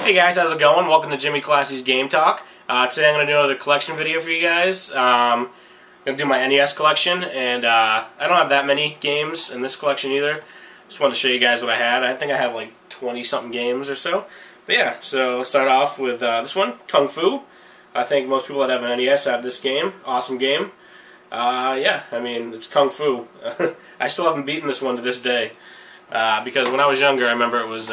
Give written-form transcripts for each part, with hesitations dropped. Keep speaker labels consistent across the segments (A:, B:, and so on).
A: Hey guys, how's it going? Welcome to Jimmy Classy's Game Talk. Today I'm going to do another collection video for you guys. I'm going to do my NES collection, and I don't have that many games in this collection either. Just wanted to show you guys what I had. I think I have like 20-something games or so. But yeah, so let's start off with this one, Kung Fu. I think most people that have an NES have this game. Awesome game. Yeah, I mean, it's Kung Fu. I still haven't beaten this one to this day. Because when I was younger, I remember it was...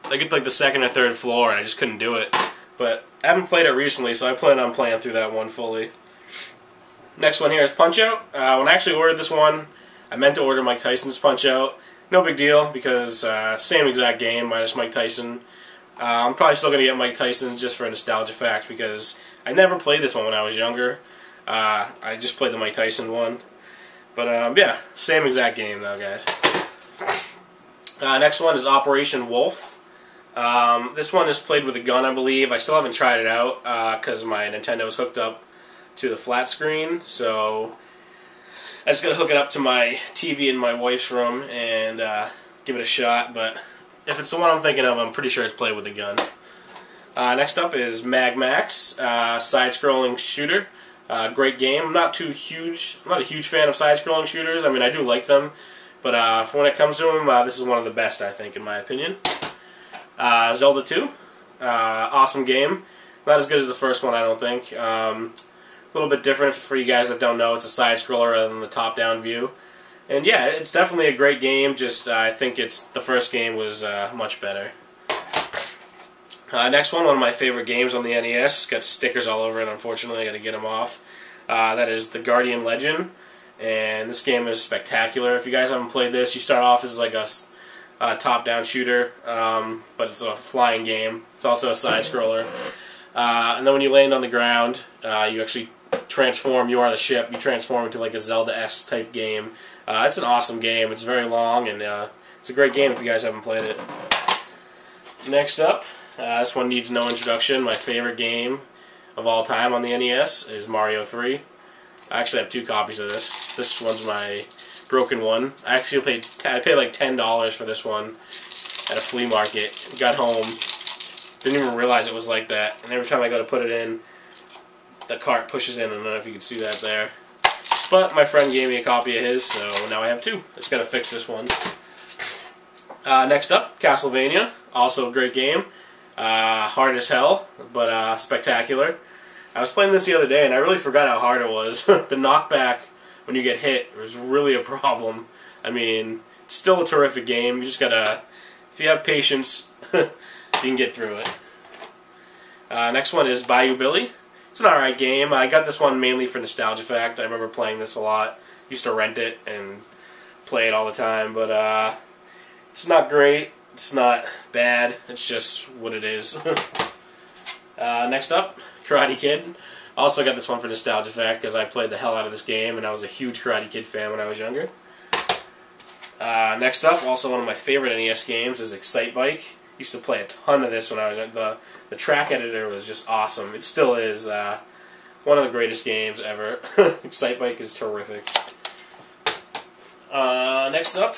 A: I get to like the second or third floor and I just couldn't do it. But I haven't played it recently, so I plan on playing through that one fully. Next one here is Punch-Out. When I actually ordered this one, I meant to order Mike Tyson's Punch-Out. No big deal, because same exact game, minus Mike Tyson. I'm probably still going to get Mike Tyson just for a nostalgia fact, because I never played this one when I was younger. I just played the Mike Tyson one. But yeah, same exact game though, guys. Next one is Operation Wolf. This one is played with a gun, I believe. I still haven't tried it out because my Nintendo is hooked up to the flat screen, so I just gotta hook it up to my TV in my wife's room and give it a shot. But if it's the one I'm thinking of, I'm pretty sure it's played with a gun. Next up is Mag Max, side-scrolling shooter. Great game. I'm not a huge fan of side-scrolling shooters. I mean, I do like them, but for when it comes to them, this is one of the best, I think, in my opinion. Zelda 2, awesome game. Not as good as the first one, I don't think. A little bit different for you guys that don't know. It's a side-scroller rather than the top-down view. And yeah, it's definitely a great game, just I think the first game was much better. Next one of my favorite games on the NES. Got stickers all over it, unfortunately. I got to get them off. That is The Guardian Legend. And this game is spectacular. If you guys haven't played this, you start off as like a top-down shooter, but it's a flying game. It's also a side-scroller. And then when you land on the ground, you actually transform. You are the ship. You transform into like a Zelda-esque type game. It's an awesome game. It's very long, and it's a great game if you guys haven't played it. Next up, this one needs no introduction. My favorite game of all time on the NES is Mario 3. I actually have 2 copies of this. This one's my broken one. I actually paid like $10 for this one at a flea market. Got home, didn't even realize it was like that. And every time I go to put it in, the cart pushes in. I don't know if you can see that there. But my friend gave me a copy of his, so now I have 2. Just gotta fix this one. Next up, Castlevania. Also a great game. Hard as hell, but spectacular. I was playing this the other day and I really forgot how hard it was. The knockback when you get hit was really a problem. I mean, it's still a terrific game. You just gotta, if you have patience, you can get through it. Next one is Bayou Billy. It's an alright game. I got this one mainly for nostalgia fact. I remember playing this a lot. Used to rent it and play it all the time, but it's not great. It's not bad. It's just what it is. Next up, Karate Kid. Also got this one for nostalgia fact because I played the hell out of this game and I was a huge Karate Kid fan when I was younger. Next up, also one of my favorite NES games is Excite Bike. Used to play a ton of this when I was the track editor was just awesome. It still is one of the greatest games ever. Excite Bike is terrific. Next up,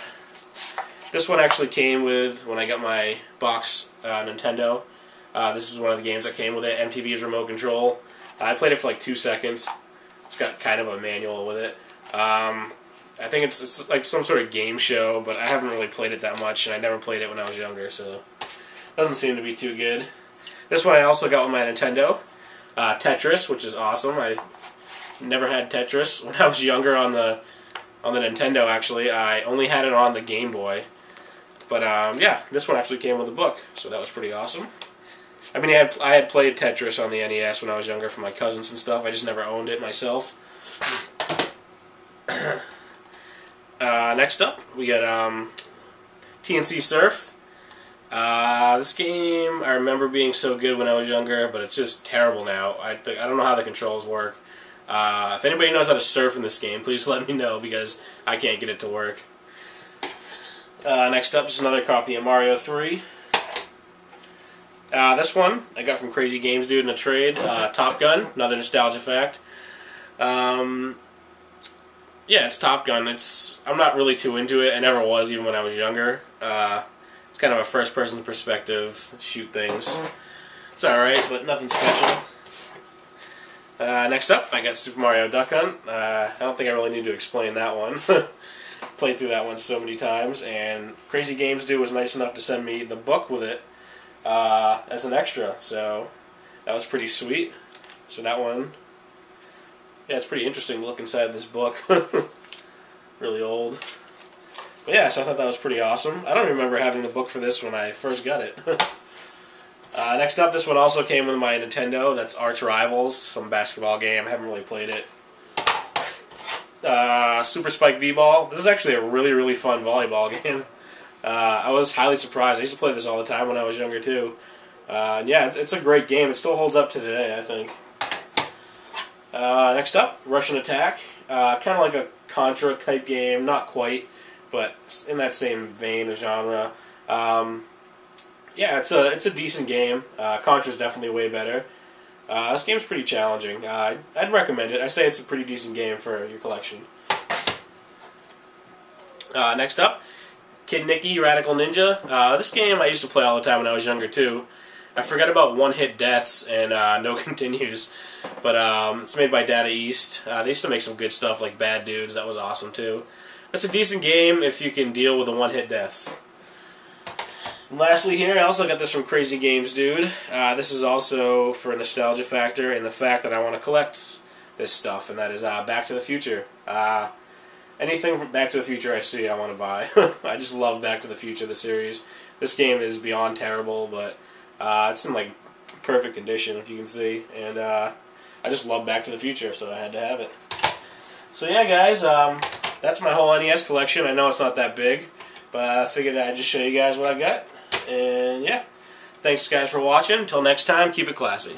A: this one actually came with when I got my box Nintendo. This is one of the games that came with it. MTV's Remote Control. I played it for like 2 seconds. It's got kind of a manual with it. I think it's like some sort of game show, but I haven't really played it that much, and I never played it when I was younger, so it doesn't seem to be too good. This one I also got with my Nintendo. Tetris, which is awesome. I never had Tetris when I was younger on the Nintendo, actually. I only had it on the Game Boy. But yeah, this one actually came with a book, so that was pretty awesome. I mean, I had played Tetris on the NES when I was younger from my cousins and stuff. I just never owned it myself. Next up, we got TNC Surf. This game, I remember being so good when I was younger, but it's just terrible now. I don't know how the controls work. If anybody knows how to surf in this game, please let me know, because I can't get it to work. Next up is another copy of Mario 3. This one I got from Crazy Games Dude in a trade. Top Gun, another nostalgia fact. Yeah, it's Top Gun. I'm not really too into it. I never was, even when I was younger. It's kind of a first-person perspective, shoot things. It's alright, but nothing special. Next up, I got Super Mario Duck Hunt. I don't think I really need to explain that one. Played through that one so many times, and Crazy Games Dude was nice enough to send me the book with it as an extra, so that was pretty sweet. So that one, yeah, it's pretty interesting to look inside this book. Really old. But yeah, so I thought that was pretty awesome. I don't remember having the book for this when I first got it. Next up, this one also came with my Nintendo. That's Arch Rivals, some basketball game. I haven't really played it. Super Spike V-Ball. This is actually a really, really fun volleyball game. I was highly surprised. I used to play this all the time when I was younger, too. Yeah, it's a great game. It still holds up to today, I think. Next up, Russian Attack. Kind of like a Contra-type game. Not quite, but in that same vein of genre. Yeah, it's a decent game. Contra's definitely way better. This game's pretty challenging. I'd recommend it. I say it's a pretty decent game for your collection. Next up, Kid Nicky Radical Ninja. This game I used to play all the time when I was younger too. I forgot about one-hit deaths and no continues, but it's made by Data East. They used to make some good stuff like Bad Dudes. That was awesome too. That's a decent game if you can deal with the one-hit deaths. And lastly here, I also got this from Crazy Games Dude. This is also for a nostalgia factor and the fact that I want to collect this stuff, and that is Back to the Future. Anything from Back to the Future I see, I want to buy. I just love Back to the Future, the series. This game is beyond terrible, but it's in like perfect condition, if you can see, and I just love Back to the Future, so I had to have it. So yeah, guys, that's my whole NES collection. I know it's not that big, but I figured I'd just show you guys what I got. And yeah, thanks guys for watching. Until next time, keep it classy.